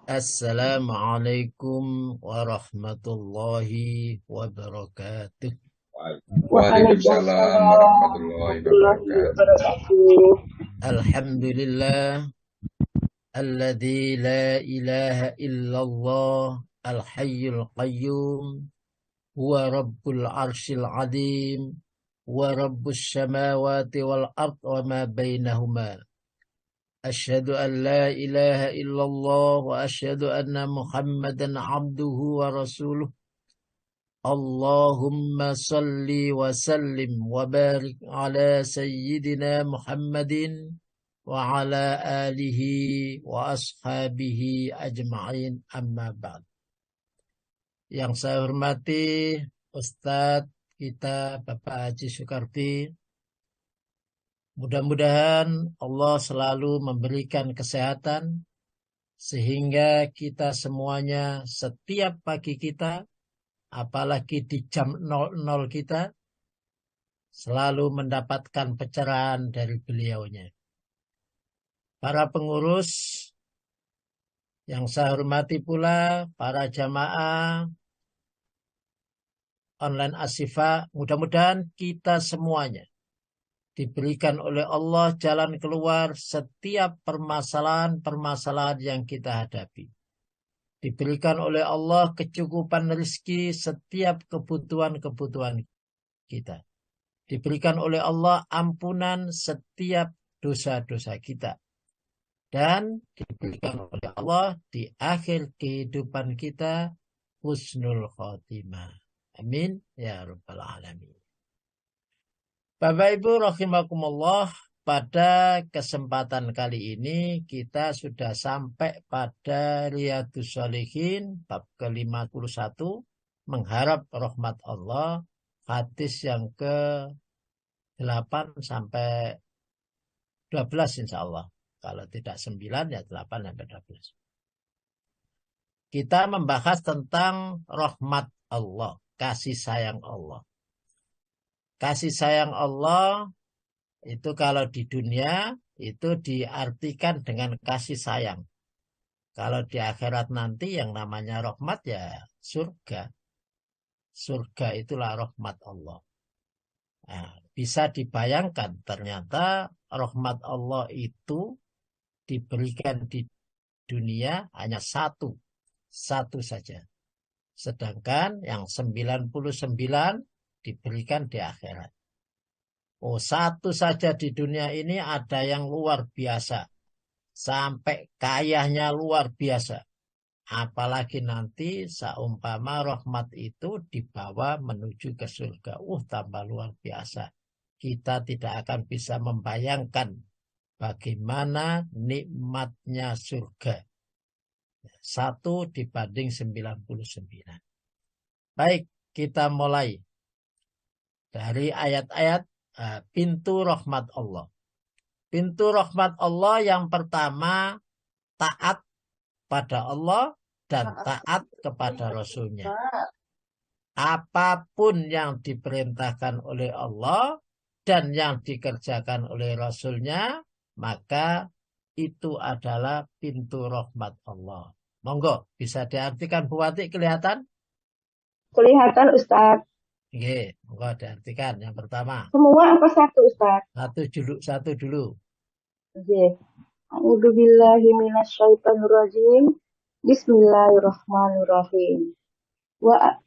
Assalamualaikum warahmatullahi wabarakatuh. Waalaikumsalam Waalaikumsalam warahmatullahi warahmatullahi wabarakatuh. wabarakatuh. Alhamdulillah alladzi la ilaha illallah al-hayyul qayyum huwa rabbul arsyil azim wa rabbus samawati wal ard wa ma bainahuma. Asyhadu an la ilaha illallah wa asyhadu anna Muhammadan abduhu wa rasuluh. Allahumma salli wa sallim wa barik ala sayyidina Muhammadin wa ala alihi wa ashabihi ajma'in amma ba'd. Yang saya hormati Ustadz kita Bapak Haji Soekardi. Mudah-mudahan Allah selalu memberikan kesehatan sehingga kita semuanya setiap pagi kita, apalagi di jam 00 kita, selalu mendapatkan pencerahan dari beliaunya. Para pengurus yang saya hormati pula, para jamaah online Ashifa, mudah-mudahan kita semuanya diberikan oleh Allah jalan keluar setiap permasalahan-permasalahan yang kita hadapi. Diberikan oleh Allah kecukupan rezeki setiap kebutuhan-kebutuhan kita. Diberikan oleh Allah ampunan setiap dosa-dosa kita. Dan diberikan oleh Allah di akhir kehidupan kita husnul khotimah. Amin ya rabbal alamin. Bapak Ibu rahimakumullah, pada kesempatan kali ini kita sudah sampai pada Riyadhus Shalihin bab ke-51, mengharap rahmat Allah, hadis yang ke-8 sampai 12 insya Allah. Kalau tidak 9 ya 8 sampai 12. Kita membahas tentang rahmat Allah, kasih sayang Allah. Kasih sayang Allah itu kalau di dunia itu diartikan dengan kasih sayang. Kalau di akhirat nanti yang namanya rahmat ya surga. Surga itulah rahmat Allah. Nah, bisa dibayangkan ternyata rahmat Allah itu diberikan di dunia hanya satu. Satu saja. Sedangkan yang 99 diberikan di akhirat. Oh, satu saja di dunia ini ada yang luar biasa. Sampai kayanya luar biasa. Apalagi nanti seumpama rahmat itu dibawa menuju ke surga. Tambah luar biasa. Kita tidak akan bisa membayangkan bagaimana nikmatnya surga. 1 dibanding 99. Baik, kita mulai dari ayat-ayat pintu rahmat Allah. Pintu rahmat Allah yang pertama, taat pada Allah dan taat kepada Rasulnya. Apapun yang diperintahkan oleh Allah dan yang dikerjakan oleh Rasulnya, maka itu adalah pintu rahmat Allah. Monggo, bisa diartikan Bu Wati, kelihatan? Kelihatan Ustadz. Oke, monggo diartikan yang pertama. Semua apa satu Ustadz? Satu dulu. Oke. A'udzubillahi minasyaitonirrajim. Bismillahirrahmanirrahim. Wa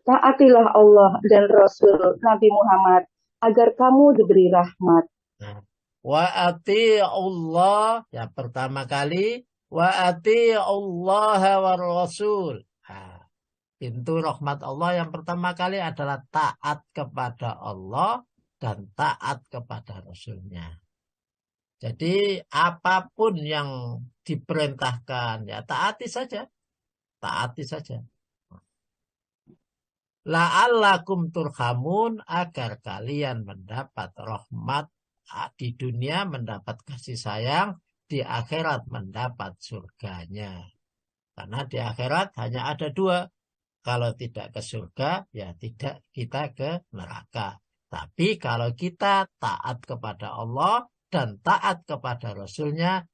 taatilah Allah dan Rasul Nabi Muhammad agar kamu diberi rahmat. Nah, wa Allah ya pertama kali, wa Allah wa Rasul. Nah, pintu rahmat Allah yang pertama kali adalah taat kepada Allah dan taat kepada Rasulnya. Jadi apapun yang diperintahkan ya taati saja. Taati saja. La'allakum turhamun, agar kalian mendapat rahmat di dunia, mendapat kasih sayang, di akhirat mendapat surganya. Karena di akhirat hanya ada 2. Kalau tidak ke surga, ya tidak kita ke neraka. Tapi kalau kita taat kepada Allah dan taat kepada Rasulnya,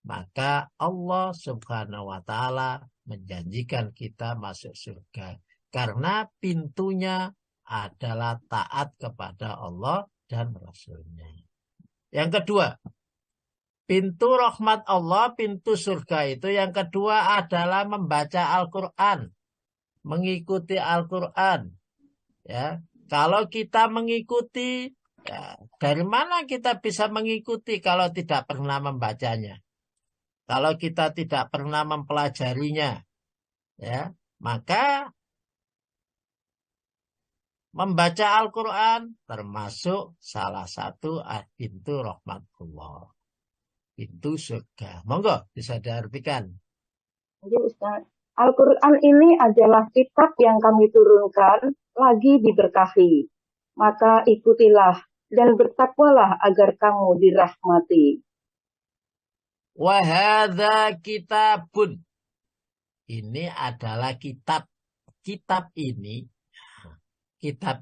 maka Allah Subhanahu wa Ta'ala menjanjikan kita masuk surga. Karena pintunya adalah taat kepada Allah dan Rasulnya. Yang kedua, pintu rahmat Allah, pintu surga itu yang kedua adalah membaca Al-Quran. Mengikuti Al-Quran. Ya, kalau kita mengikuti, ya, dari mana kita bisa mengikuti kalau tidak pernah membacanya? Kalau kita tidak pernah mempelajarinya, ya, maka membaca Al-Quran termasuk salah satu pintu rahmatullah, pintu surga. Monggo bisa diartikan. Jadi Ustaz, Al-Quran ini adalah kitab yang kami turunkan lagi diberkahi. Maka ikutilah dan bertakwalah agar kamu dirahmati. Wahada kitabun. Ini adalah kitab. Kitab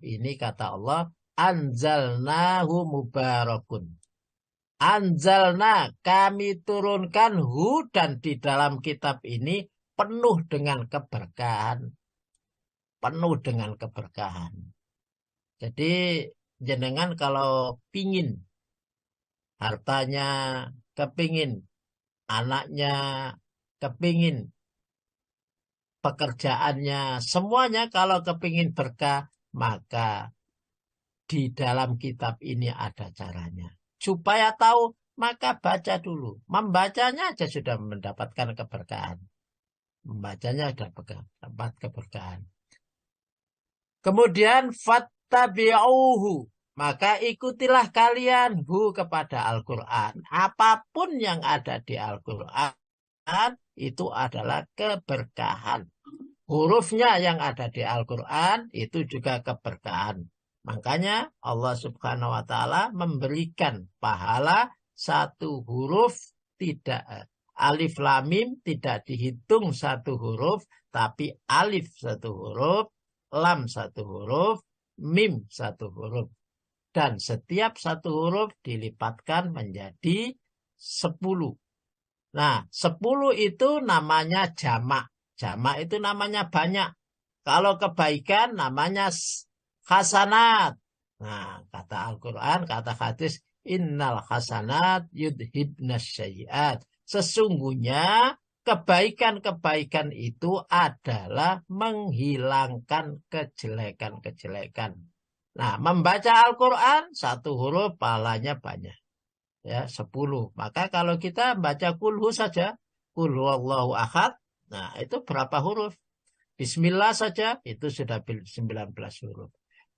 ini kata Allah, anzalnahu mubarakun. Anzalna, kami turunkan hu, dan di dalam kitab ini penuh dengan keberkahan. Penuh dengan keberkahan. Jadi jenengan kalau pingin hartanya, kepingin anaknya, kepingin pekerjaannya, semuanya kalau kepingin berkah, maka di dalam kitab ini ada caranya. Supaya tahu, maka baca dulu. Membacanya aja sudah mendapatkan keberkahan. Membacanya sudah dapat keberkahan. Kemudian fattabi'uhu, maka ikutilah kalian hu kepada Al-Quran. Apapun yang ada di Al-Quran itu adalah keberkahan. Hurufnya yang ada di Al-Quran itu juga keberkahan. Makanya Allah Subhanahu wa Ta'ala memberikan pahala satu huruf, tidak alif lam mim tidak dihitung satu huruf, tapi alif satu huruf, lam satu huruf, mim satu huruf. Dan setiap satu huruf dilipatkan menjadi 10. Nah, 10 itu namanya jamak. Jamak itu namanya banyak. Kalau kebaikan namanya hasanat. Nah, kata Al-Quran, kata hadis, innal hasanat yudhibnas syayiat. Sesungguhnya kebaikan-kebaikan itu adalah menghilangkan kejelekan-kejelekan. Nah, membaca Al-Quran, satu huruf pahalanya banyak. Ya, 10. Maka kalau kita baca kulhu saja, kulhu Allahu ahad, nah itu berapa huruf? Bismillah saja, itu sudah 19 huruf.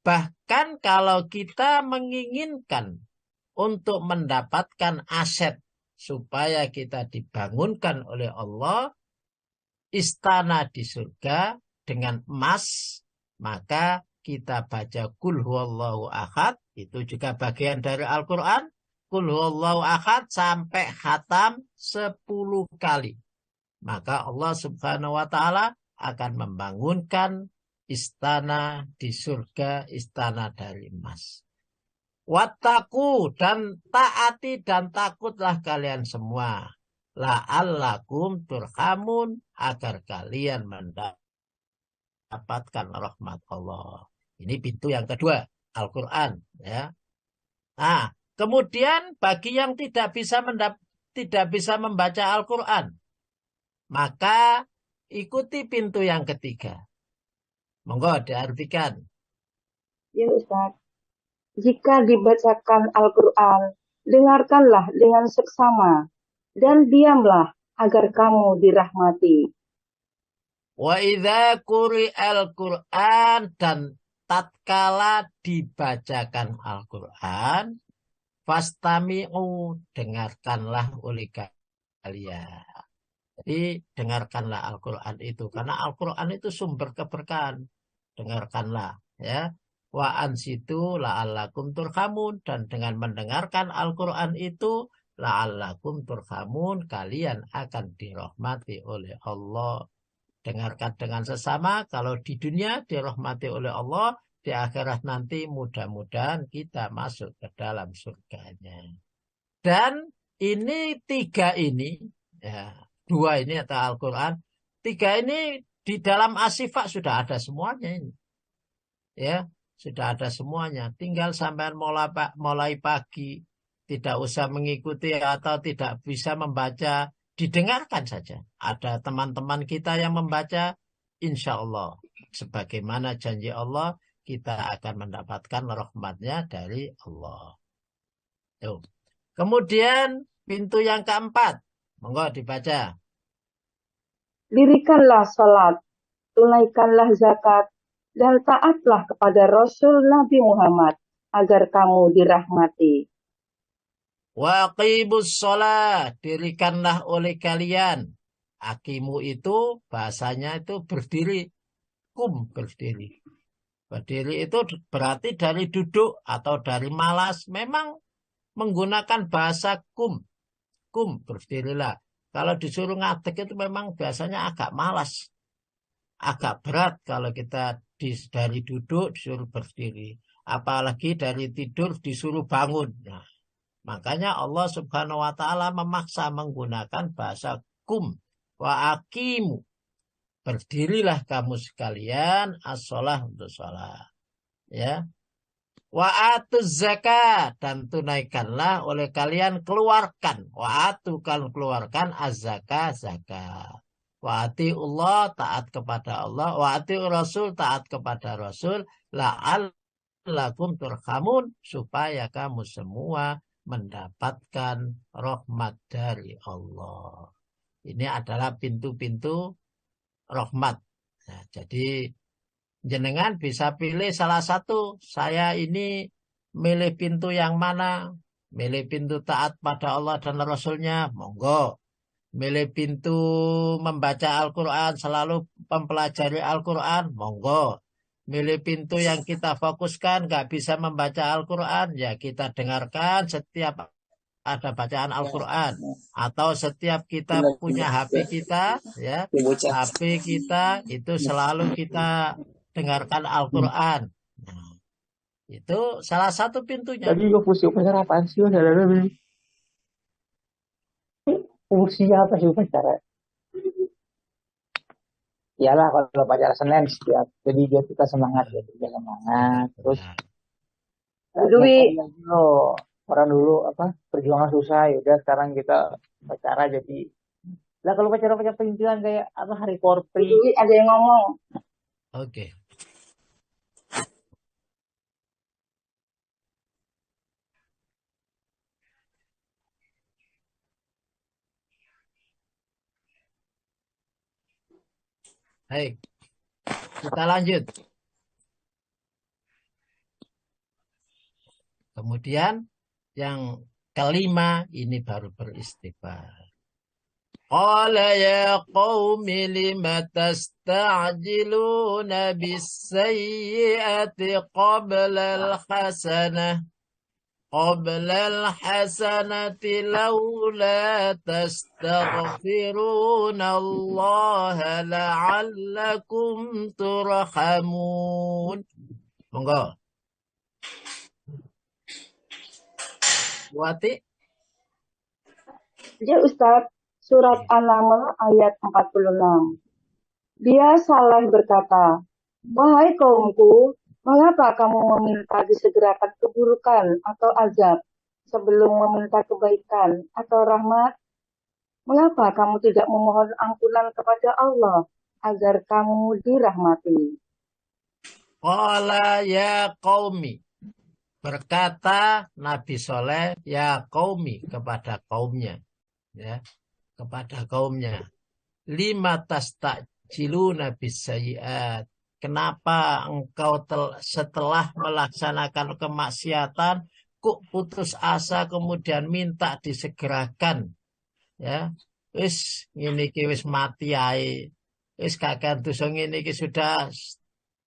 Bahkan kalau kita menginginkan untuk mendapatkan aset, supaya kita dibangunkan oleh Allah, istana di surga dengan emas, maka kita baca kulhu Allahu ahad, itu juga bagian dari Al-Quran. Qul huwallahu ahad sampai khatam 10 kali. Maka Allah Subhanahu wa Ta'ala akan membangunkan istana di surga, istana dari emas. Wattaku, dan taati dan takutlah kalian semua. La'allakum turhamun, agar kalian mendapatkan rahmat Allah. Ini pintu yang kedua, Al-Quran. Ya. Nah, kemudian bagi yang tidak bisa membaca Al-Quran, maka ikuti pintu yang ketiga. Monggo diartikan. Ya Ustaz, jika dibacakan Al-Quran, dengarkanlah dengan seksama dan diamlah agar kamu dirahmati. Wa idza quri'al Qur'an, dan tatkala dibacakan Al-Quran, fastami'u, dengarkanlah oleh kalian. Jadi dengarkanlah Al-Quran itu, karena Al-Quran itu sumber keberkahan. Dengarkanlah, ya. Wa ansitu la'allakum turhamun, dan dengan mendengarkan Al-Quran itu la'allakum turhamun, kalian akan dirahmati oleh Allah. Dengarkan dengan sesama, kalau di dunia dirahmati oleh Allah, di akhirat nanti mudah-mudahan kita masuk ke dalam surganya. Dan ini tiga ini Ya, dua ini atau Al-Quran. Tiga ini di dalam Asy-Syifa sudah ada semuanya ini. Ya, sudah ada semuanya. Tinggal sampai mulai pagi, tidak usah mengikuti atau tidak bisa membaca, didengarkan saja. Ada teman-teman kita yang membaca, insya Allah. Sebagaimana janji Allah, kita akan mendapatkan rahmatnya dari Allah. Tuh. Kemudian pintu yang keempat. Monggo dibaca. Dirikanlah salat, tunaikanlah zakat, dan taatlah kepada Rasul Nabi Muhammad agar kamu dirahmati. Waqimus sholat, dirikanlah oleh kalian. Akimu itu bahasanya itu berdiri, kum berdiri. Berdiri itu berarti dari duduk atau dari malas. Memang menggunakan bahasa kum berdirilah. Kalau disuruh ngadeg itu memang biasanya agak malas, agak berat kalau kita dari duduk disuruh berdiri. Apalagi dari tidur disuruh bangun. Nah, makanya Allah Subhanahu wa taala memaksa menggunakan bahasa kum wa aqimu. Berdirilah kamu sekalian as-sholah untuk sholat. Ya. Wa atuz zakat dan tunaikanlah oleh kalian keluarkan. Wa atu kan keluarkan az-zakat zakat. Wa Allah taat kepada Allah. Wa Rasul taat kepada Rasul. La'allakum turhamun supaya kamu semua mendapatkan rahmat dari Allah. Ini adalah pintu-pintu rahmat. Nah, jadi jenengan bisa pilih salah satu. Saya ini milih pintu yang mana? Milih pintu taat pada Allah dan Rasulnya, monggo. Milih pintu membaca Al-Quran, selalu mempelajari Al-Quran, monggo. Milih pintu yang kita fokuskan, nggak bisa membaca Al-Quran, ya kita dengarkan setiap ada bacaan Al-Quran. Atau setiap kita punya HP kita, ya, HP kita itu selalu kita dengarkan Al-Quran. Nah, itu salah satu pintunya. Tadi gue fungsi upacara apaan sih? Fungsi apa sih upacara? Iyalah kalau upacara Senin setiap. Jadi biar kita semangat ya, kita semangat. Terus Dwi, dulu orang dulu apa perjuangan susah ya udah sekarang kita upacara jadi. Lah kalau upacara perintilan kayak apa hari korpri. Dwi ada yang ngomong. Oke. Baik, kita lanjut. Kemudian yang kelima ini baru beristighfar. Qala ya qaumi lima tasta'jiluna bis-sayyi'ati qabla al-hasanah. قبل الحسنة لولا تستغفرون الله لعلكم ترحمون. Monggo. Buati. Ya Ustadz, surat An-Naml ayat 46. Dia Saleh berkata, wahai kaumku, mengapa kamu meminta disegerakan keburukan atau azab sebelum meminta kebaikan atau rahmat? Mengapa kamu tidak memohon ampunan kepada Allah agar kamu dirahmati? Qala ya qaumi. Berkata Nabi Soleh ya qaumi kepada kaumnya. Ya, kepada kaumnya. Lima tastajiluna bis-sayyi'at. Kenapa engkau setelah melaksanakan kemaksiatan kok putus asa kemudian minta disegerakan, ya wis ngene iki wis mati ae, wis kakek dosa ngene iki sudah,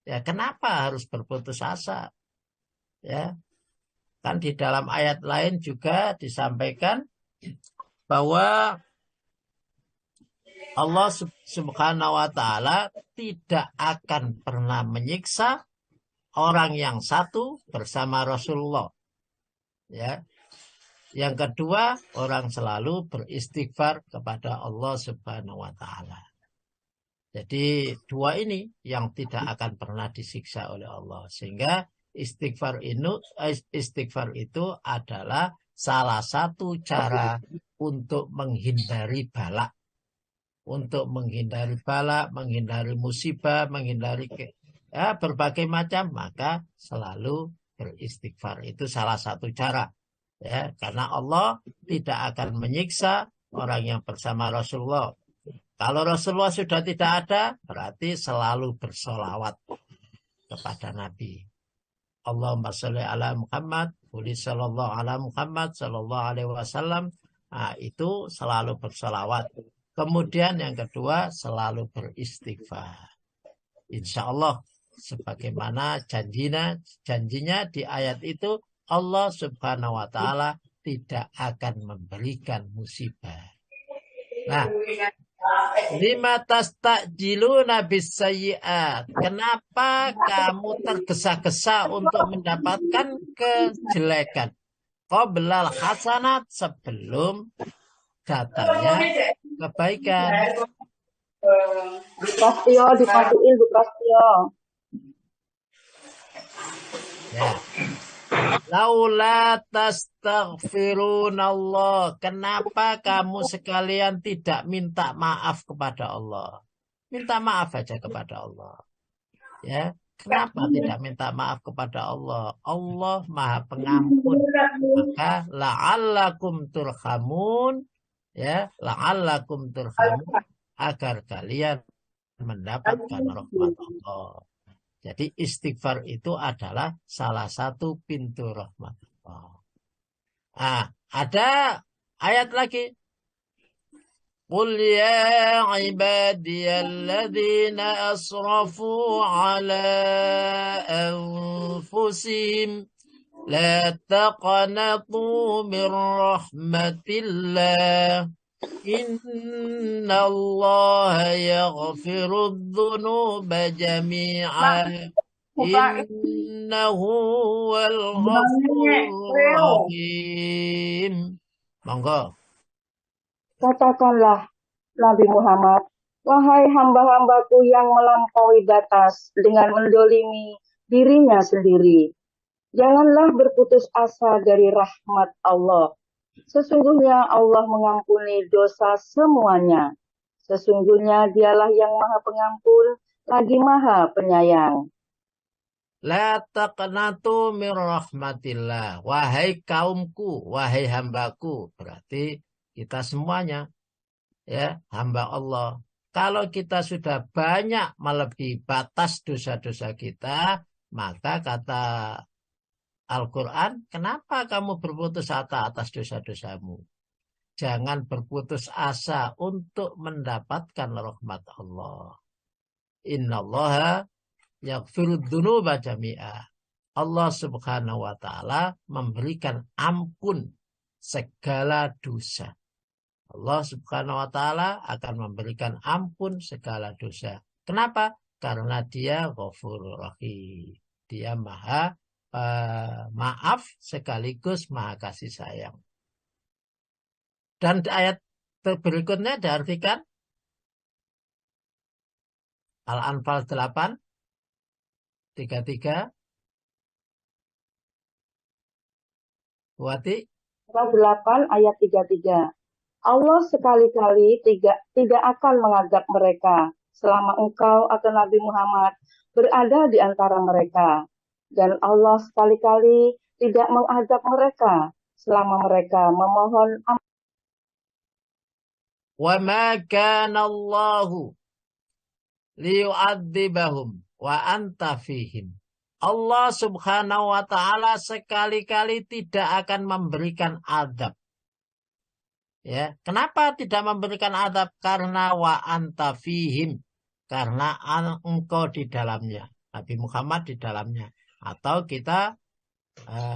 ya kenapa harus berputus asa, ya kan di dalam ayat lain juga disampaikan bahwa Allah Subhanahu wa taala tidak akan pernah menyiksa orang yang satu bersama Rasulullah. Ya. Yang kedua, orang selalu beristighfar kepada Allah Subhanahu wa taala. Jadi dua ini yang tidak akan pernah disiksa oleh Allah. Sehingga istighfar itu adalah salah satu cara untuk menghindari bala. Untuk menghindari bala, menghindari musibah, menghindari berbagai macam, maka selalu beristighfar. Itu salah satu cara. Ya, karena Allah tidak akan menyiksa orang yang bersama Rasulullah. Kalau Rasulullah sudah tidak ada, berarti selalu bersolawat kepada Nabi. Allahumma sholli ala Muhammad, Uli sallallahu ala Muhammad, sallallahu alaihi wasallam. Nah, itu selalu bersolawat. Kemudian yang kedua, selalu beristighfar. Insya Allah, sebagaimana janjinya di ayat itu, Allah Subhanahu wa taala tidak akan memberikan musibah. Nah, lima tastajiluna bisayyi'at. Kenapa kamu tergesa-gesa untuk mendapatkan kejelekan? Qoblal hasanat, sebelum datangnya kebaikan. Prastio dipatiin Bu Prastio. Ya. Laula tastaghfirunallah. Kenapa kamu sekalian tidak minta maaf kepada Allah? Minta maaf aja kepada Allah. Ya, kenapa tidak minta maaf kepada Allah? Allah Maha Pengampun. Maka la'allakum turhamun, ya, la'allakum turhamun, agar kalian mendapatkan rahmat Allah. Jadi istighfar itu adalah salah satu pintu rahmat Allah. Nah, ada ayat lagi. Qul ya ibadiyalladzina asrafu ala anfusihim la taqnatu min rahmatillah. Inna Allah yaghfiru dhunuba jami'a. Innahu wal ghafurur rahim. Monggo. Katakanlah, Nabi Muhammad, wahai hamba-hambaku yang melampaui batas dengan mendolimi dirinya sendiri. Janganlah berputus asa dari rahmat Allah. Sesungguhnya Allah mengampuni dosa semuanya. Sesungguhnya dialah yang maha pengampun, lagi maha penyayang. La taqnatu min rahmatillah. Wahai kaumku, wahai hambaku. Berarti kita semuanya, ya, hamba Allah. Kalau kita sudah banyak melebihi batas dosa-dosa kita, maka kata Al-Quran, kenapa kamu berputus asa atas dosa-dosamu? Jangan berputus asa untuk mendapatkan rahmat Allah. Innallaha yaghfirud dzunuba jami'a. Allah Subhanahu wa taala memberikan ampun segala dosa. Allah Subhanahu wa taala akan memberikan ampun segala dosa. Kenapa? Karena Dia Ghafurur Rahim. Dia Maha maaf sekaligus Maha kasih sayang. Dan ayat berikutnya diartikan Al-Anfal 8 33. Buati. Surah 8 ayat 33. Allah sekali-kali tidak akan mengazab mereka selama engkau atau Nabi Muhammad berada di antara mereka. Dan Allah sekali-kali tidak mengazab mereka selama mereka memohon ampun. Wa ma kana Allahu liyu'adzibahum wa anta fihim. Allah Subhanahu wa taala sekali-kali tidak akan memberikan azab. Ya, kenapa tidak memberikan azab? Karena wa anta fihim. Karena engkau di dalamnya. Nabi Muhammad di dalamnya. Atau kita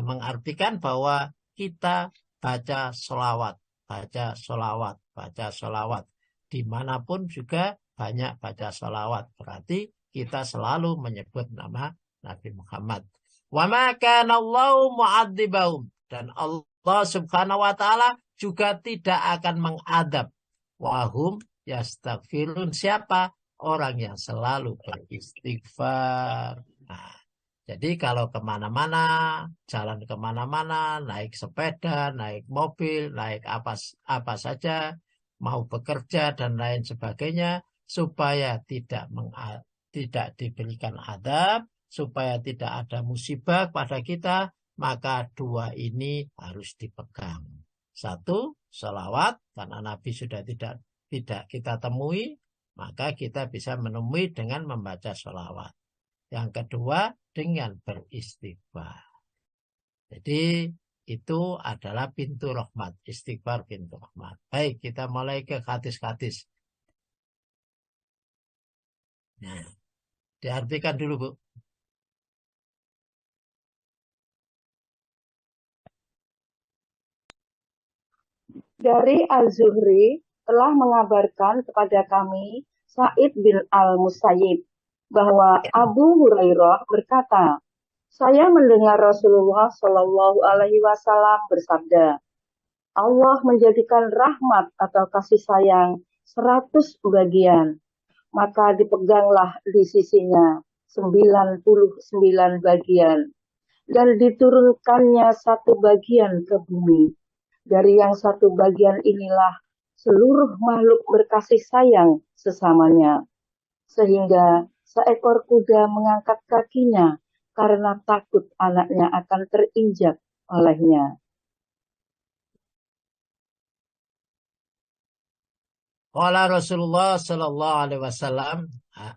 mengartikan bahwa kita baca sholawat. Baca sholawat. Baca sholawat. Dimanapun juga banyak baca sholawat. Berarti kita selalu menyebut nama Nabi Muhammad. Wa ma kana Allahu mu'adzibahum. Dan Allah subhanahu wa ta'ala juga tidak akan mengadab. Wahum yastaghfirun. Siapa? Orang yang selalu beristighfar. Nah, jadi kalau kemana-mana, jalan kemana-mana, naik sepeda, naik mobil, naik apa saja, mau bekerja dan lain sebagainya, supaya tidak diberikan adab, supaya tidak ada musibah pada kita, maka dua ini harus dipegang. Satu, sholawat, karena Nabi sudah tidak kita temui, maka kita bisa menemui dengan membaca sholawat. Yang kedua, dengan beristighfar. Jadi itu adalah pintu rahmat. Istighfar pintu rahmat. Baik, kita mulai ke hadis-hadis. Nah, diartikan dulu, Bu. Dari Az-Zuhri telah mengabarkan kepada kami Sa'id bin Al-Musayyib bahwa Abu Hurairah berkata, saya mendengar Rasulullah Shallallahu Alaihi Wasallam bersabda, Allah menjadikan rahmat atau kasih sayang 100 bagian, maka dipeganglah di sisinya 99 bagian, dan diturunkannya satu bagian ke bumi. Dari yang satu bagian inilah seluruh makhluk berkasih sayang sesamanya, sehingga seekor kuda mengangkat kakinya karena takut anaknya akan terinjak olehnya. Qala Rasulullah sallallahu alaihi wasallam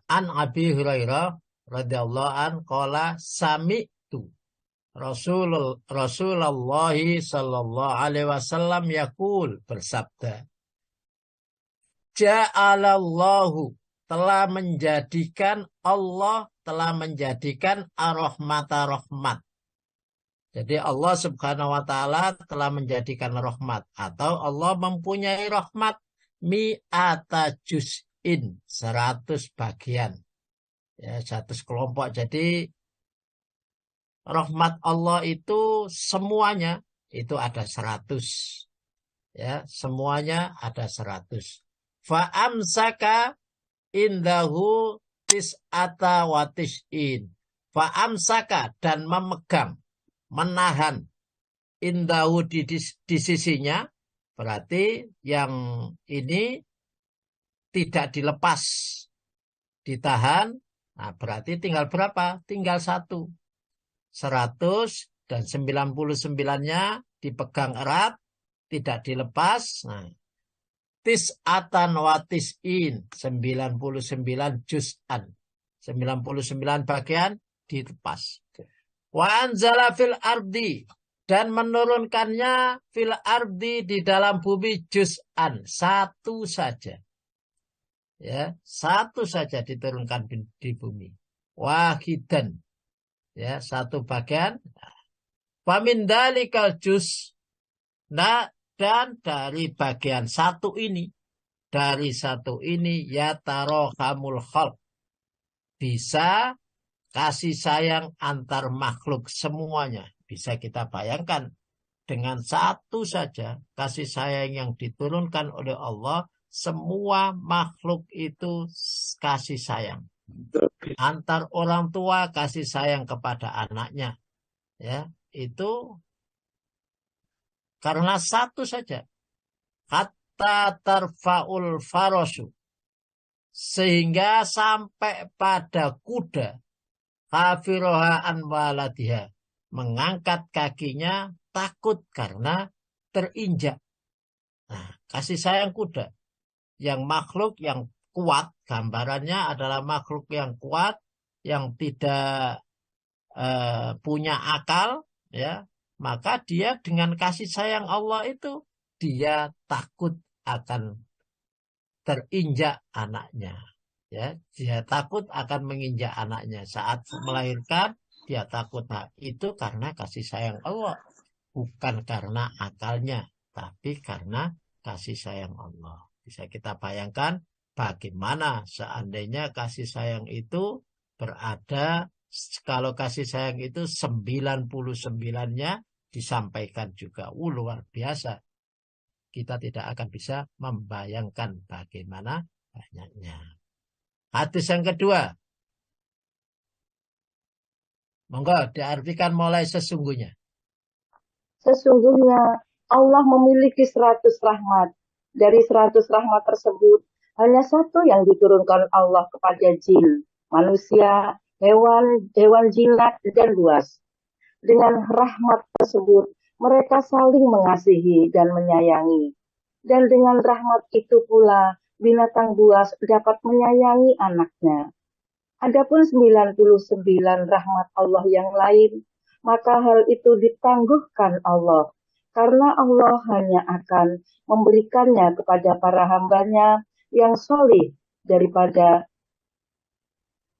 an Abi Hurairah radhiyallahu an qala sami'tu Rasulullah sallallahu alaihi wasallam yaqul bersabda, Ja'alallahu telah menjadikan Allah telah menjadikan ar-rahmata rahmat. Jadi Allah subhanahu wa ta'ala telah menjadikan rahmat. Atau Allah mempunyai rahmat mi'ata juz'in 100 bagian. Ya, 100 kelompok. Jadi rahmat Allah itu semuanya itu ada 100. Ya, semuanya ada 100. Fa'amsaka indahu tis'ata wa tis'in. Fa'amsaka dan memegang, menahan indahu di sisinya, berarti yang ini tidak dilepas, ditahan. Nah, berarti tinggal berapa? Tinggal 100 dan 99-nya dipegang erat, tidak dilepas. Nah, tis'atan wa tis'in 99 juz'an, 99 bagian dilepas. Wa anzala fil ardi dan menurunkannya fil ardi di dalam bumi juz'an 1 saja. Ya, 1 saja diturunkan di bumi. Wahidan. Ya, 1 bagian. Famin dalikal juz. Nah, dan dari bagian 1 ini, dari 1 ini ya tarohamul khalq. Bisa kasih sayang antar makhluk semuanya. Bisa kita bayangkan dengan 1 saja kasih sayang yang diturunkan oleh Allah, semua makhluk itu kasih sayang. Antar orang tua kasih sayang kepada anaknya. Ya, itu karena 1 saja. Hatta tarfa'ul farosu. Sehingga sampai pada kuda. Kafiroha anwaladiha. Mengangkat kakinya takut karena terinjak. Nah, kasih sayang kuda. Yang makhluk yang kuat. Gambarannya adalah makhluk yang kuat. Yang tidak punya akal. Ya. Maka dia dengan kasih sayang Allah itu, dia takut akan terinjak anaknya. Ya, dia takut akan menginjak anaknya. Saat melahirkan, dia takut. Nah, itu karena kasih sayang Allah. Bukan karena akalnya, tapi karena kasih sayang Allah. Bisa kita bayangkan bagaimana seandainya kasih sayang itu berada, kalau kasih sayang itu 99-nya disampaikan juga luar biasa. Kita tidak akan bisa membayangkan bagaimana banyaknya. Hadis yang kedua. Monggo diartikan mulai sesungguhnya. Sesungguhnya Allah memiliki 100 rahmat. Dari 100 rahmat tersebut, hanya satu yang diturunkan Allah kepada jin, manusia, hewan jinak, dan buas. Dengan rahmat tersebut, mereka saling mengasihi dan menyayangi. Dan dengan rahmat itu pula, binatang buas dapat menyayangi anaknya. Adapun 99 rahmat Allah yang lain, maka hal itu ditangguhkan Allah, karena Allah hanya akan memberikannya kepada para hambanya yang solih daripada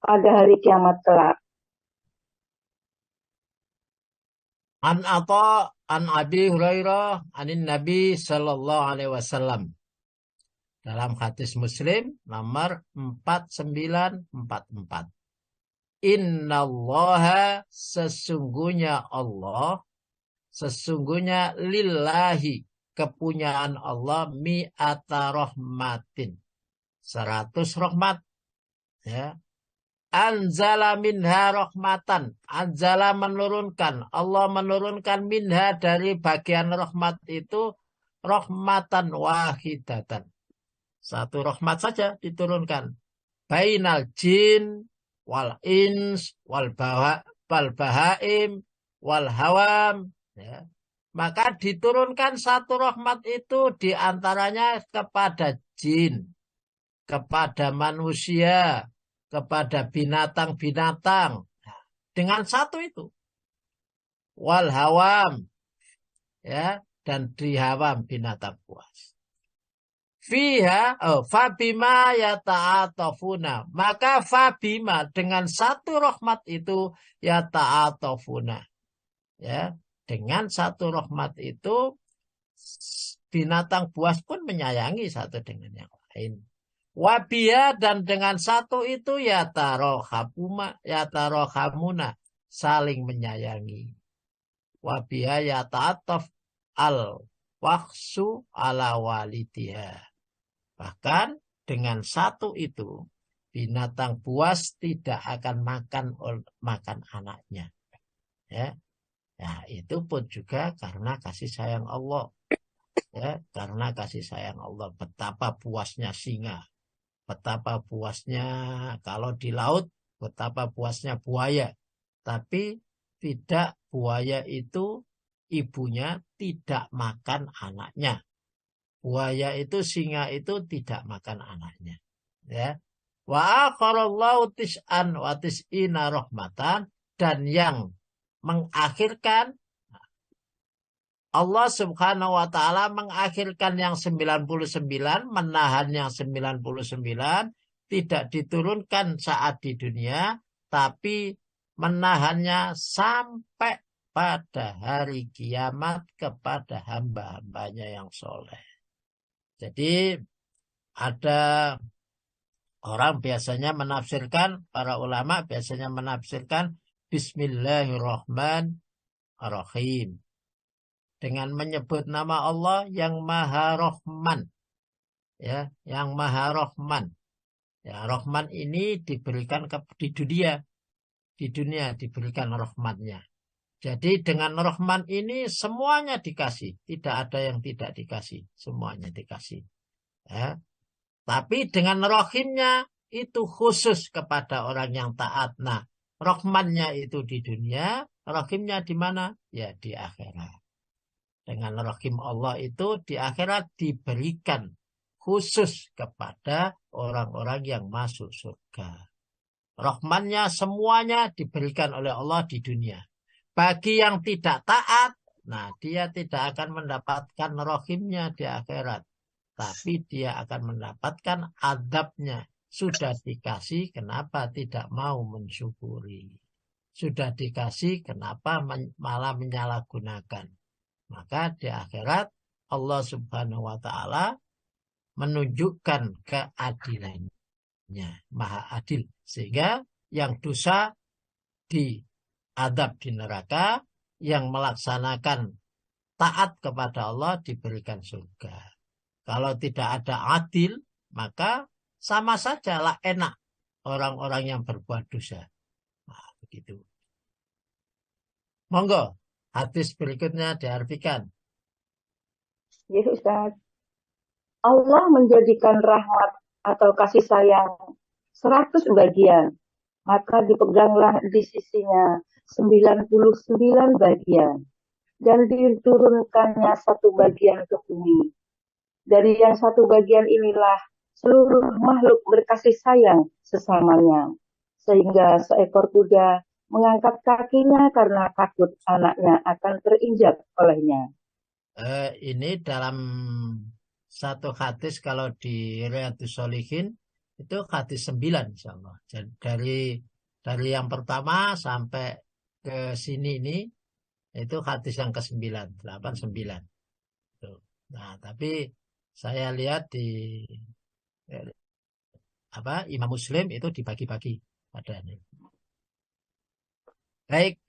pada hari kiamat kelak. An Atha an Abi Hurairah anin Nabi sallallahu alaihi wasallam. Dalam hadis Muslim nomor 4944. Innallaha sesungguhnya Allah, sesungguhnya lillahi kepunyaan Allah mi'ata rahmatin. 100 rahmat. Ya. Anzala minha rahmatan. Anzala menurunkan. Allah menurunkan minha dari bagian rahmat itu rahmatan wahidatan. Satu rahmat saja diturunkan. Bainal jin wal ins wal bahaim wal hawam. Ya. Maka diturunkan satu rahmat itu diantaranya kepada jin, kepada manusia, kepada binatang-binatang. Dengan satu itu. Wal hawam. Ya, dan dihawam binatang buas. Fiha, fabima yata'atafuna. Maka fabima dengan satu rahmat itu yata'atafuna. Ya, dengan satu rahmat itu binatang buas pun menyayangi satu dengan yang lain. Wabia dan dengan satu itu yatarohamuna saling menyayangi. Wabia yata'ataf al waksu ala walidiha. Bahkan dengan satu itu binatang buas tidak akan makan anaknya. Ya. Nah, itu pun juga karena kasih sayang Allah. Ya, karena kasih sayang Allah. Betapa puasnya singa. Betapa puasnya kalau di laut, betapa puasnya buaya. Tapi tidak, buaya itu ibunya tidak makan anaknya. Buaya itu, singa itu tidak makan anaknya. Ya. Wa akharallahu tis'an wa tis'ina rahmatan, dan yang mengakhirkan Allah subhanahu wa ta'ala mengakhirkan yang 99, menahan yang 99, tidak diturunkan saat di dunia, tapi menahannya sampai pada hari kiamat kepada hamba-hambanya yang soleh. Jadi ada orang biasanya menafsirkan, para ulama biasanya menafsirkan Bismillahirrahmanirrahim. Dengan menyebut nama Allah yang Maha Rahman. Ya, yang Maha Rahman. Ya, Rahman ini diberikan di dunia. Di dunia diberikan rahmatnya. Jadi dengan Rahman ini semuanya dikasih. Tidak ada yang tidak dikasih. Semuanya dikasih. Ya. Tapi dengan Rahimnya itu khusus kepada orang yang taat. Nah, Rahmannya itu di dunia. Rahimnya di mana? Ya, di akhirat. Dengan rahim Allah itu di akhirat diberikan khusus kepada orang-orang yang masuk surga. Rahmannya semuanya diberikan oleh Allah di dunia. Bagi yang tidak taat, nah dia tidak akan mendapatkan rahimnya di akhirat. Tapi dia akan mendapatkan adabnya. Sudah dikasih, kenapa tidak mau mensyukuri? Sudah dikasih, kenapa malah menyalahgunakan? Maka di akhirat Allah subhanahu wa ta'ala menunjukkan keadilannya. Maha adil. Sehingga yang dosa diadab di neraka, yang melaksanakan taat kepada Allah diberikan surga. Kalau tidak ada adil, maka sama saja lah enak orang-orang yang berbuat dosa. Nah, begitu. Monggo, hadis berikutnya diartikan. Ya Ustaz, Allah menjadikan rahmat atau kasih sayang 100 bagian, maka dipeganglah di sisinya 99 bagian, dan diturunkannya satu bagian ke bumi. Dari yang satu bagian inilah seluruh makhluk berkasih sayang sesamanya, sehingga seekor kuda mengangkat kakinya karena takut anaknya akan terinjak olehnya. Ini dalam satu hadis kalau di Riyadhus Shalihin itu hadis 9 insyaallah. Jadi dari yang pertama sampai ke sini ini itu hadis yang ke-9, 89. Tuh. Nah, tapi saya lihat di Imam Muslim itu dibagi-bagi ada ini. Baik.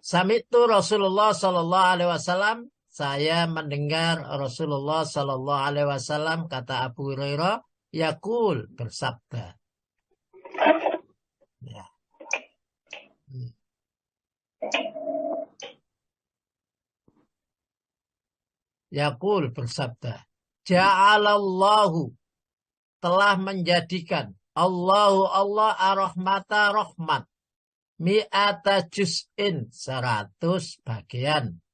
Sami'tu Rasulullah sallallahu alaihi wasallam, saya mendengar Rasulullah sallallahu alaihi wasallam, kata Abu Hurairah, yaqul, bersabda. Ya. Yaqul, bersabda. Ja'alallahu, telah menjadikan Allah ar-rahmata rahmat. Mi'ata juz'in, 100 bagian.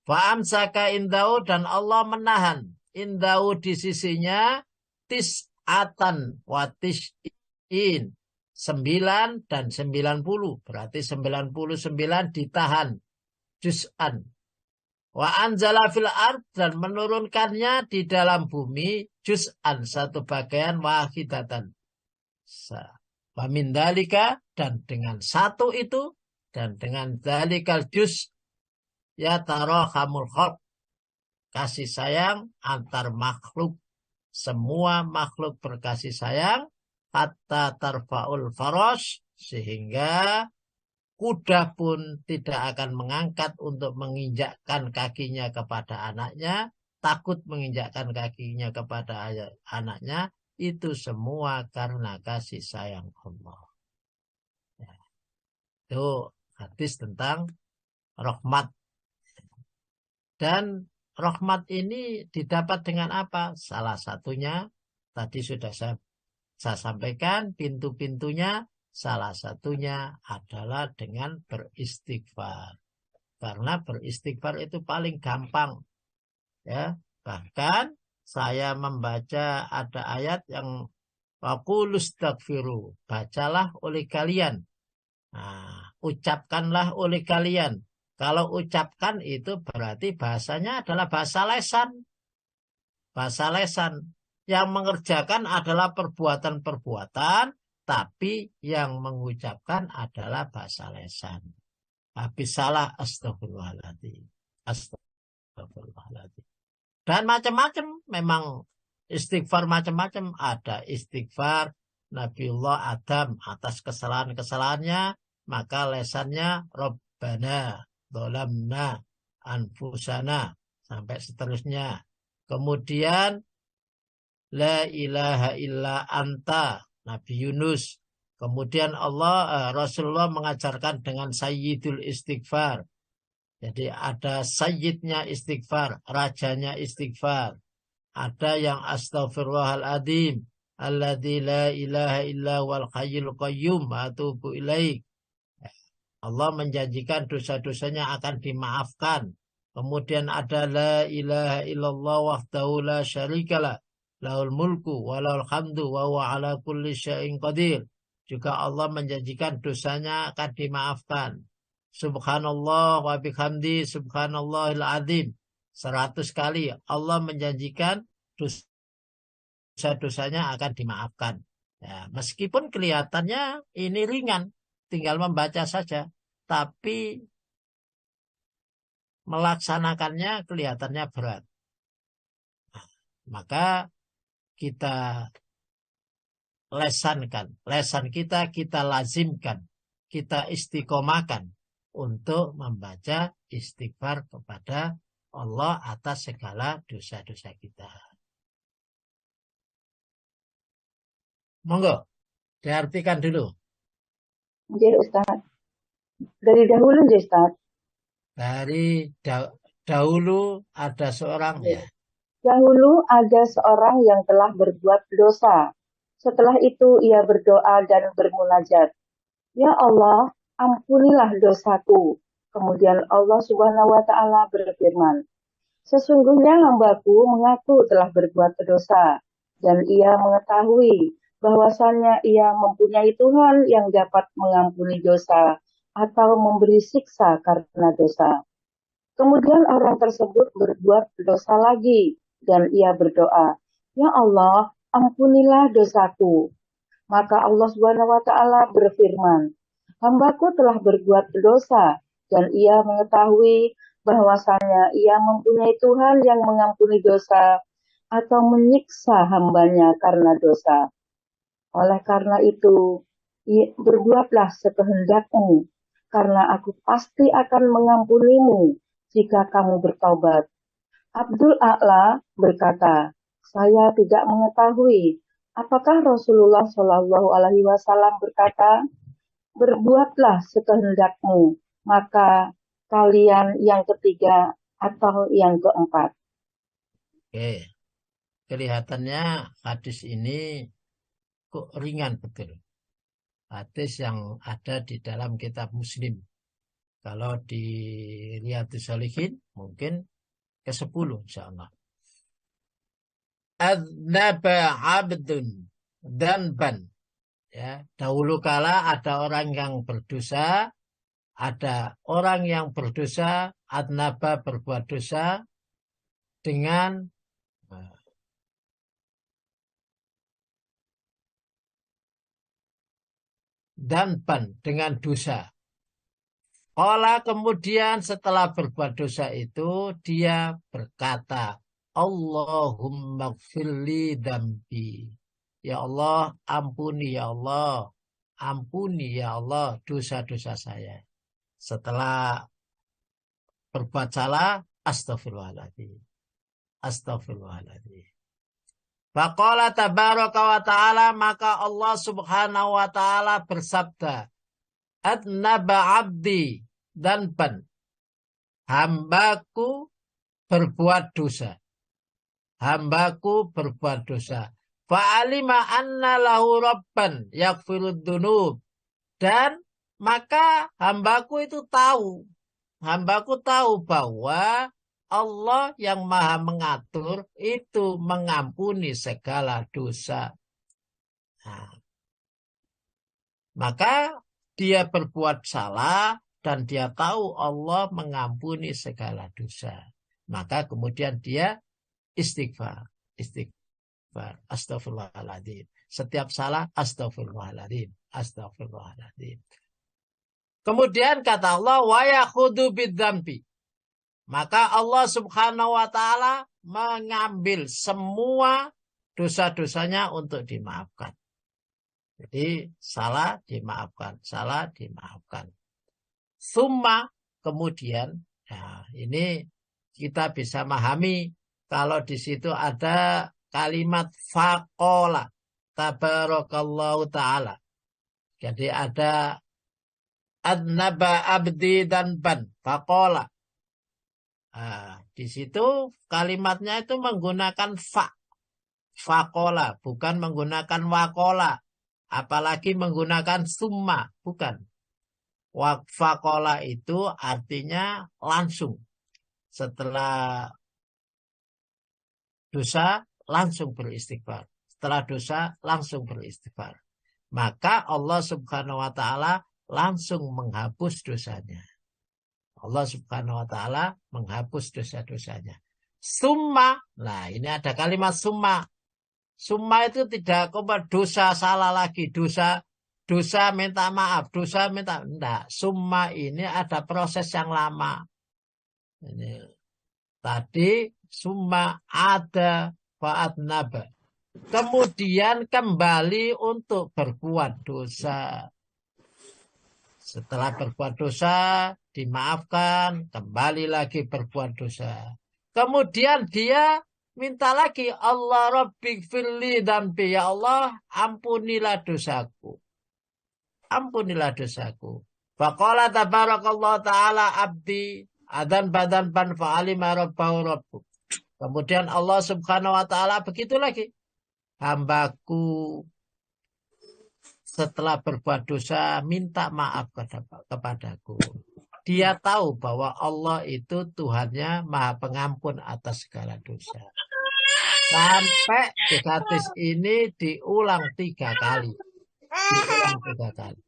Fa'amsaka indau, dan Allah menahan indau di sisinya tis'atan wa tis'in, 9 dan 90, berarti 99 ditahan juz'an. Wa anzala fil ard, dan menurunkannya di dalam bumi juz'an, satu bagian wahidatan. Wa min dalika, dan dengan satu itu, dan dengan dalikal juz ya tarahamul khalq, kasih sayang antar makhluk, semua makhluk berkasih sayang, hatta tarfaul faros, sehingga kuda pun tidak akan mengangkat untuk menginjakkan kakinya kepada anaknya, takut menginjakkan kakinya kepada anaknya, itu semua karena kasih sayang Allah. Ya. Itu hadis tentang rahmat. Dan rahmat ini didapat dengan apa? Salah satunya tadi sudah saya sampaikan, pintu-pintunya salah satunya adalah dengan beristighfar. Karena beristighfar itu paling gampang. Ya, bahkan saya membaca ada ayat yang waqulustaghfiru, bacalah oleh kalian. Nah, ucapkanlah oleh kalian. Kalau ucapkan itu berarti bahasanya adalah bahasa lesan. Bahasa lesan. Yang mengerjakan adalah perbuatan-perbuatan, tapi yang mengucapkan adalah bahasa lesan. Habis salah, astagfirullahaladzim. Astagfirullahaladzim. Dan macam-macam, memang istighfar macam-macam. Ada istighfar Nabiullah Adam atas kesalahan-kesalahannya, maka lesannya Rabbana dolamna anfusana, sampai seterusnya. Kemudian la ilaha illa anta, Nabi Yunus. Kemudian Rasulullah mengajarkan dengan sayyidul istighfar. Jadi ada sayyidnya istighfar, rajanya istighfar. Ada yang astaghfirullahaladzim, alladzi la ilaha illa wal hayyul qayyum atubu ilaik. Allah menjanjikan dosa-dosanya akan dimaafkan. Kemudian ada la ilaha illallah wahdahu la syarikalah, lahul mulku wa lahul hamdu wa huwa ala kulli syai'in qadir. Juga Allah menjanjikan dosanya akan dimaafkan. Subhanallah wa bihamdi subhanallahil azim. 100 kali Allah menjanjikan dosa-dosanya akan dimaafkan. Ya, meskipun kelihatannya ini ringan, tinggal membaca saja, tapi melaksanakannya kelihatannya berat. Nah, maka kita lesan kita lazimkan, kita istiqomahkan untuk membaca istighfar kepada Allah atas segala dosa-dosa kita. Monggo, diartikan dulu. Jadi Ustaz, dari dahulu ya Ustaz. Dari dahulu ada seorang ya. Dahulu ada seorang yang telah berbuat dosa. Setelah itu ia berdoa dan bermunajat. Ya Allah, ampunilah dosaku. Kemudian Allah Subhanahu wa Ta'ala berfirman, sesungguhnya hambaku mengaku telah berbuat dosa, dan ia mengetahui bahwasannya ia mempunyai Tuhan yang dapat mengampuni dosa atau memberi siksa karena dosa. Kemudian orang tersebut berbuat dosa lagi, dan ia berdoa, ya Allah, ampunilah dosaku. Maka Allah Subhanahu wa Ta'ala berfirman, hambaku telah berbuat dosa, dan ia mengetahui bahwasanya ia mempunyai Tuhan yang mengampuni dosa atau menyiksa hambanya karena dosa. Oleh karena itu, berbuatlah sekehendakmu, karena aku pasti akan mengampunimu jika kamu bertaubat. Abdul A'la berkata, saya tidak mengetahui apakah Rasulullah Shallallahu Alaihi Wasallam berkata, berbuatlah sekehendakmu, maka kalian yang ketiga atau yang keempat. Oke, kelihatannya hadis ini kok ringan betul. Hadis yang ada di dalam kitab Muslim. Kalau di Riyadhus Shalihin mungkin ke-10 insyaallah. Adnaba abdun danban. Ya, dahulu kala ada orang yang berdosa, ada orang yang berdosa, adnaba berbuat dosa dengan danban dengan dosa. Qala kemudian setelah berbuat dosa itu dia berkata, Allahumma gfirli dambi. Ya Allah, ampuni ya Allah. Ampuni ya Allah dosa-dosa saya. Setelah berbuat salah, astagfirullahaladzim. Astagfirullahaladzim. Faqala tabaraka wa ta'ala, maka Allah subhanahu wa ta'ala bersabda, adnaba abdi danban. Hambaku berbuat dosa. Hambaku berbuat dosa. Fa'alima anna lahu rabban yaghfirud dzunub. Dan maka hambaku itu tahu. Hambaku tahu bahwa Allah yang maha mengatur itu mengampuni segala dosa. Nah, maka dia berbuat salah dan dia tahu Allah mengampuni segala dosa. Maka kemudian dia istighfar. Istighfar. Astagfirullahaladzim. Setiap salah, astagfirullahaladzim. Astagfirullahaladzim. Kemudian kata Allah, wa yakhudu bidzambi. Maka Allah subhanahu wa ta'ala mengambil semua dosa-dosanya untuk dimaafkan. Jadi salah dimaafkan, salah dimaafkan. Summa kemudian, nah ini kita bisa memahami kalau di situ ada kalimat faqala tabarakallahu ta'ala. Jadi ada adnaba abdi dan ban faqala. Nah, di situ kalimatnya itu menggunakan faqala, bukan menggunakan waqala. Apalagi menggunakan summa, bukan. Faqala itu artinya langsung. Setelah dosa, langsung beristighfar. Setelah dosa, langsung beristighfar. Maka Allah subhanahu wa ta'ala langsung menghapus dosanya. Allah subhanahu wa ta'ala menghapus dosa-dosanya. Summa, nah ini ada kalimat summa. Summa itu tidak dosa salah lagi, dosa minta maaf, dosa minta, enggak. Summa ini ada proses yang lama. Ini tadi summa ada fa'adnaba. Kemudian kembali untuk berbuat dosa. Setelah berbuat dosa, dimaafkan, kembali lagi berbuat dosa. Kemudian dia minta lagi, Allah Rabbi firli dambi, ya Allah ampunilah dosaku. Ampunilah dosaku. Faqala tabarakallah ta'ala abdi adan badan ban fa'alima rabbahu rabbu. Kemudian Allah subhanahu wa ta'ala begitu lagi. Hambaku setelah berbuat dosa minta maaf kepadaku. Dia tahu bahwa Allah itu Tuhannya maha pengampun atas segala dosa. Sampai di hadis ini diulang 3 kali. Diulang 3 kali.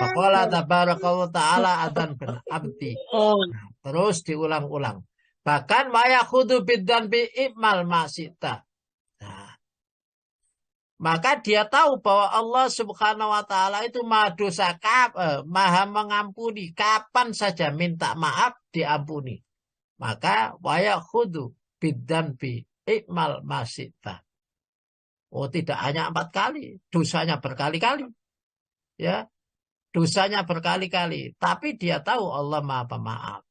Faqala tabarakallahu ta'ala adzan bin abdi. Nah, terus diulang-ulang. Bahkan wa yakhudu biddan bi imal masita. Nah, maka dia tahu bahwa Allah Subhanahu wa taala itu maha dosa, maha mengampuni, kapan saja minta maaf diampuni. Maka wa yakhudu biddan bi imal masita. Oh, tidak hanya 4 kali, dosanya berkali-kali. Ya, dosanya berkali-kali, tapi dia tahu Allah maha pemaaf.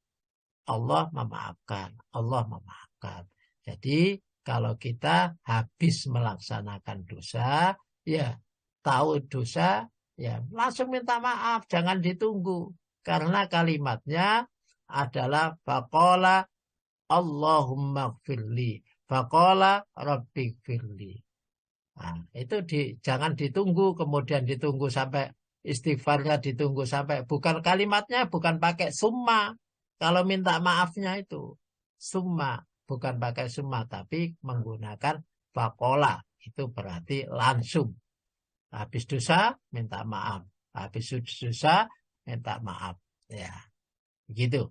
Allah memaafkan, Allah memaafkan. Jadi kalau kita habis melaksanakan dosa, ya tahu dosa, ya langsung minta maaf, jangan ditunggu. Karena kalimatnya adalah faqala Allahumma gfirli, faqala rabbi gfirli. Nah, itu jangan ditunggu, kemudian ditunggu sampai istighfarnya ditunggu sampai, bukan kalimatnya, bukan pakai summa. Kalau minta maafnya itu summa, bukan pakai summa, tapi menggunakan faqala. Itu berarti langsung. Habis dosa, minta maaf. Habis dosa, minta maaf. Ya, begitu.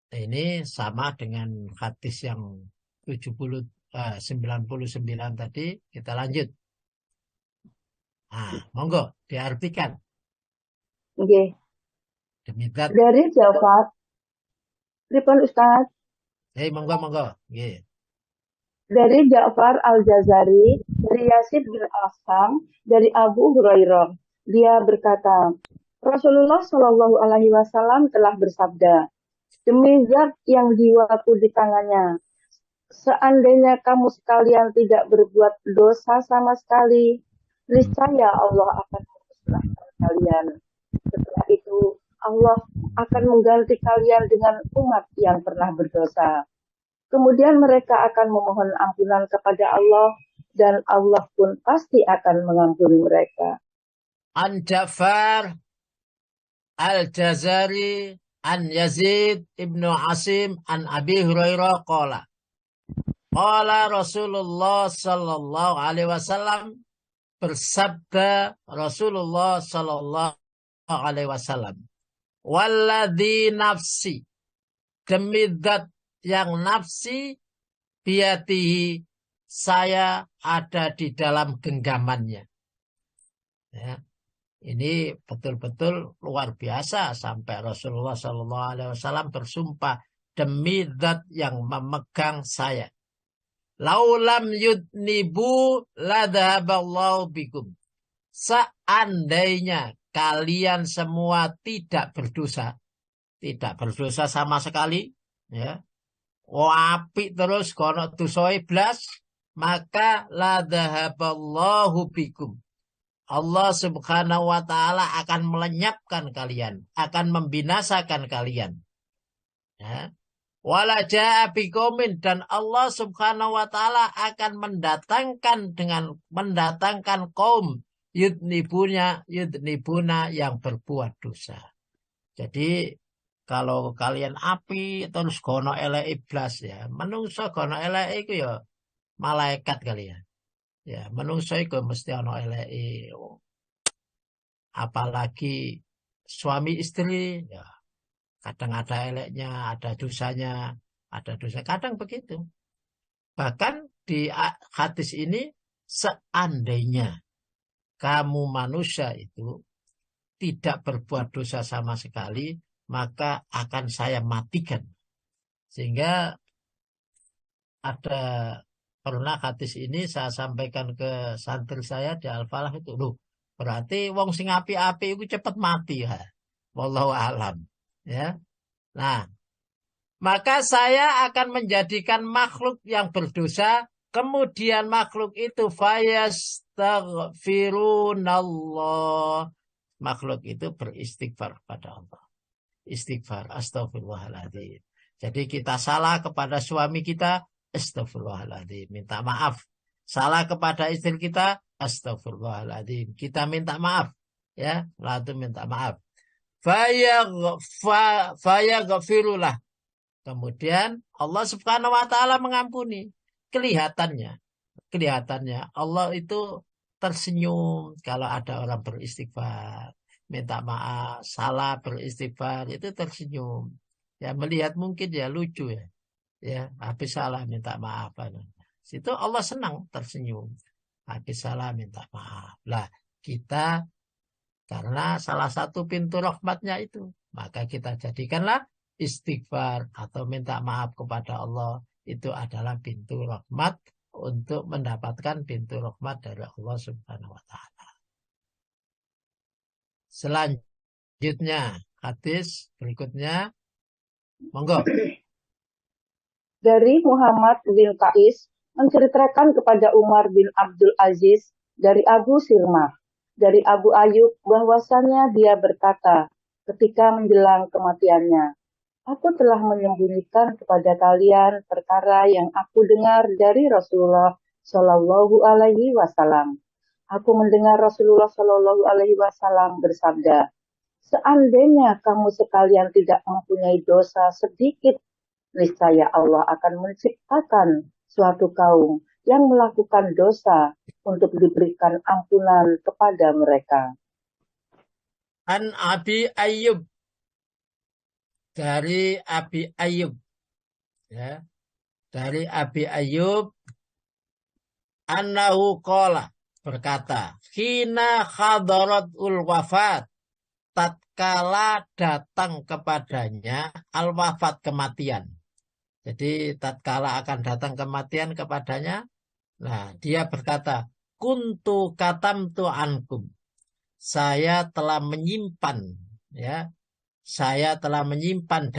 Ini sama dengan hadis yang 99 tadi. Kita lanjut. Nah, monggo diartikan. Oke. Demikian. Dari Ja'far, pripun Ustaz? Monggo. Yeah. Dari Ja'far Al-Jazari, dari Yazid bin Asam, dari Abu Hurairah. Dia berkata, Rasulullah Shallallahu Alaihi Wasallam telah bersabda, demi zat yang jiwaku di tangannya, seandainya kamu sekalian tidak berbuat dosa sama sekali, niscaya Allah akan memusnahkan kalian. Setelah itu, Allah akan mengganti kalian dengan umat yang pernah berdosa. Kemudian mereka akan memohon ampunan kepada Allah, dan Allah pun pasti akan mengampuni mereka. An Ja'far Al-Jazari An Yazid ibnu Asim An Abi Hurairah qala Rasulullah sallallahu alaihi wasallam, bersabda Rasulullah sallallahu alaihi wasallam, walladzi nafsi, demi zat yang nafsi biyatihi, saya ada di dalam genggamannya. Ya. Ini betul-betul luar biasa sampai Rasulullah sallallahu alaihi wasallam bersumpah, demi zat yang memegang saya. Laulam yudnibu ladhaballahu bikum. Seandainya kalian semua tidak berdosa sama sekali, ya, apik terus kono dosa blas, maka ladhaballahu bikum. Allah Subhanahu wa taala akan melenyapkan kalian, akan membinasakan kalian. Ya. Wala jaa biqaumin, dan Allah Subhanahu wa taala akan mendatangkan kaum yudnibuna yang berbuat dosa. Jadi kalau kalian api terus gono elek iblis, ya, menungso gono elek iku ya malaikat kalian. Ya, menungso iku mesti ana eleke. Apalagi suami istri, ya kadang ada eleknya, ada dosanya, kadang begitu. Bahkan di hadis ini, seandainya kamu manusia itu tidak berbuat dosa sama sekali, maka akan saya matikan. Sehingga ada pernah hadis ini saya sampaikan ke santri saya di Al-Falah itu. Loh, berarti wong sing api-api itu cepat mati ya. Wallahu alam. Ya. Nah, maka saya akan menjadikan makhluk yang berdosa, kemudian makhluk itu fayastaghfirunallah. Makhluk itu beristighfar kepada Allah. Istighfar, astagfirullahaladzim. Jadi kita salah kepada suami kita, astagfirullahaladzim, minta maaf. Salah kepada istri kita, astagfirullahaladzim, kita minta maaf. Ya, lalu minta maaf. Fayaghfirullah. Kemudian Allah Subhanahu wa taala mengampuni. Kelihatannya Allah itu tersenyum kalau ada orang beristighfar, minta maaf, salah beristighfar itu tersenyum. Ya melihat mungkin ya lucu ya. Ya, habis salah minta maaf. Situ Allah senang tersenyum. Habis salah minta maaf. Lah, kita karena salah satu pintu rahmatnya itu, maka kita jadikanlah istighfar atau minta maaf kepada Allah itu adalah pintu rahmat untuk mendapatkan pintu rahmat dari Allah Subhanahu wa taala. Selanjutnya, hadis berikutnya. Monggo. Dari Muhammad bin Qais menceritakan kepada Umar bin Abdul Aziz dari Abu Sirmah, dari Abu Ayyub bahwasanya dia berkata ketika menjelang kematiannya, aku telah menyembunyikan kepada kalian perkara yang aku dengar dari Rasulullah Shallallahu Alaihi Wasallam. Aku mendengar Rasulullah Shallallahu Alaihi Wasallam bersabda, seandainya kamu sekalian tidak mempunyai dosa sedikit, niscaya Allah akan menciptakan suatu kaum yang melakukan dosa untuk diberikan ampunan kepada mereka. An Abi Ayyub, dari Abi Ayyub, ya, dari Abi Ayyub, annahu qala, berkata, hina hadaratul wafat, tatkala datang kepadanya al-wafat, kematian. Jadi tatkala akan datang kematian kepadanya, nah dia berkata, kuntu katamtu ankum, saya telah menyimpan, ya, saya telah menyimpan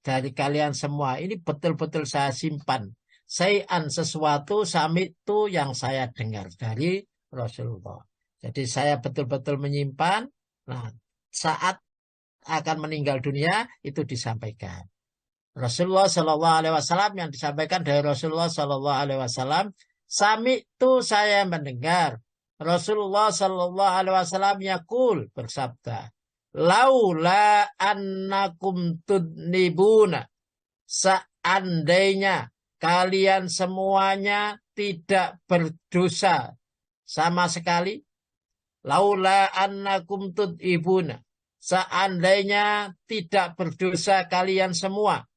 dari kalian semua. Ini betul-betul saya simpan. Sayan, sesuatu, sami'tu, yang saya dengar dari Rasulullah. Jadi saya betul-betul menyimpan. Nah, saat akan meninggal dunia itu disampaikan. Rasulullah Shallallahu Alaihi Wasallam, yang disampaikan dari Rasulullah Shallallahu Alaihi Wasallam, sami'tu, saya mendengar Rasulullah Shallallahu Alaihi Wasallam yaqul, bersabda, laula annakum tudnibuna, seandainya kalian semuanya tidak berdosa sama sekali, laula annakum tudnibuna, seandainya tidak berdosa kalian semua,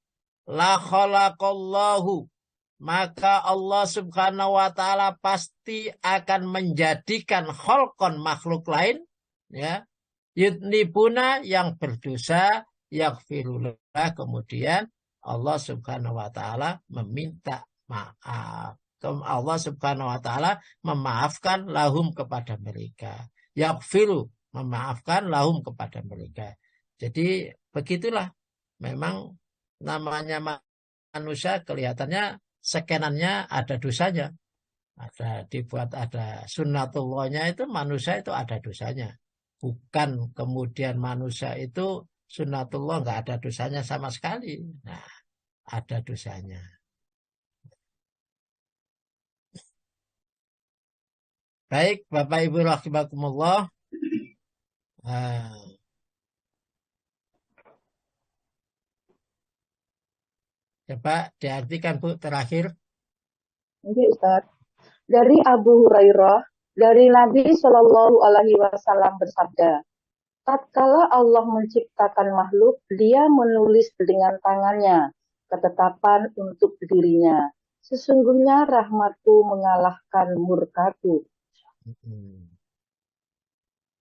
la khalaqallahu, maka Allah Subhanahu wa taala pasti akan menjadikan khalqon, makhluk lain, ya, yudnibuna, yang berdosa, yaghfirullah, kemudian Allah Subhanahu wa taala meminta maaf. Allah Subhanahu wa taala memaafkan lahum, kepada mereka. Yaghfiru, memaafkan lahum, kepada mereka. Jadi begitulah memang namanya manusia, kelihatannya skenannya ada dosanya. Ada sunnatullahnya, itu manusia itu ada dosanya. Bukan kemudian manusia itu sunnatullah nggak ada dosanya sama sekali. Nah, ada dosanya. Baik, Bapak Ibu rahimakumullah. Coba diartikan, Bu, terakhir. Oke, Ustaz. Dari Abu Hurairah, dari Nabi Shallallahu Alaihi Wasallam bersabda, tatkala Allah menciptakan makhluk, Dia menulis dengan tangannya ketetapan untuk dirinya. Sesungguhnya rahmatku mengalahkan murkaku.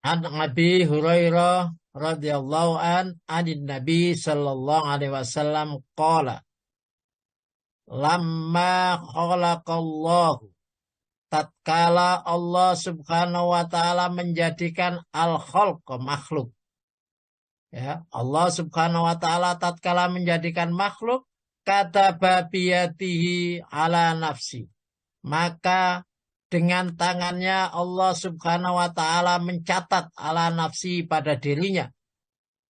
An Abi Hurairah radhiyallahu anin Nabi sallallahu alaihi wasallam qala, lamma khalaqallahu, tatkala Allah Subhanahu wa taala menjadikan al-khalq, makhluk. Ya, Allah Subhanahu wa taala tatkala menjadikan makhluk, kata babiyatihi ala nafsi. Maka dengan tangannya Allah Subhanahu wa taala mencatat ala nafsi pada dirinya.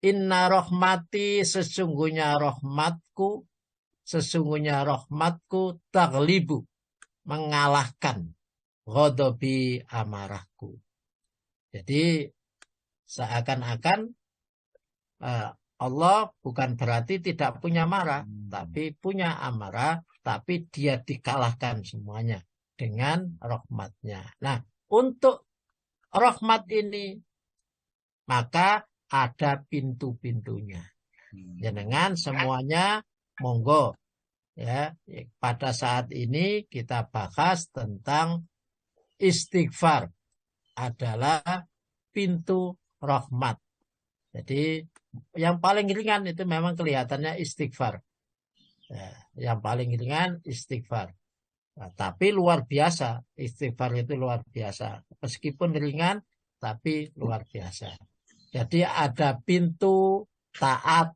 Inna rahmati, sesungguhnya rahmatku taglibu, mengalahkan ghadabi, amarahku. Jadi seakan-akan Allah bukan berarti tidak punya marah, tapi punya amarah, tapi dia dikalahkan semuanya dengan rahmatnya. Nah, untuk rahmat ini maka ada pintu-pintunya. Jangan semuanya monggo. Ya, pada saat ini kita bahas tentang istighfar adalah pintu rahmat. Jadi yang paling ringan itu memang kelihatannya istighfar. Ya, yang paling ringan istighfar. Nah, tapi luar biasa, istighfar itu luar biasa. Meskipun ringan, tapi luar biasa. Jadi ada pintu taat,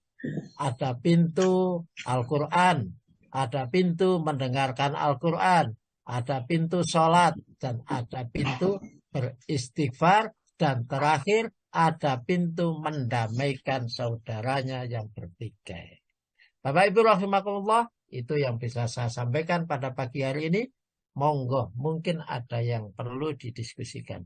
ada pintu Al-Quran, ada pintu mendengarkan Al-Quran, ada pintu sholat, dan ada pintu beristighfar, dan terakhir ada pintu mendamaikan saudaranya yang bertikai. Bapak Ibu rahimakumullah, itu yang bisa saya sampaikan pada pagi hari ini. Monggo, mungkin ada yang perlu didiskusikan.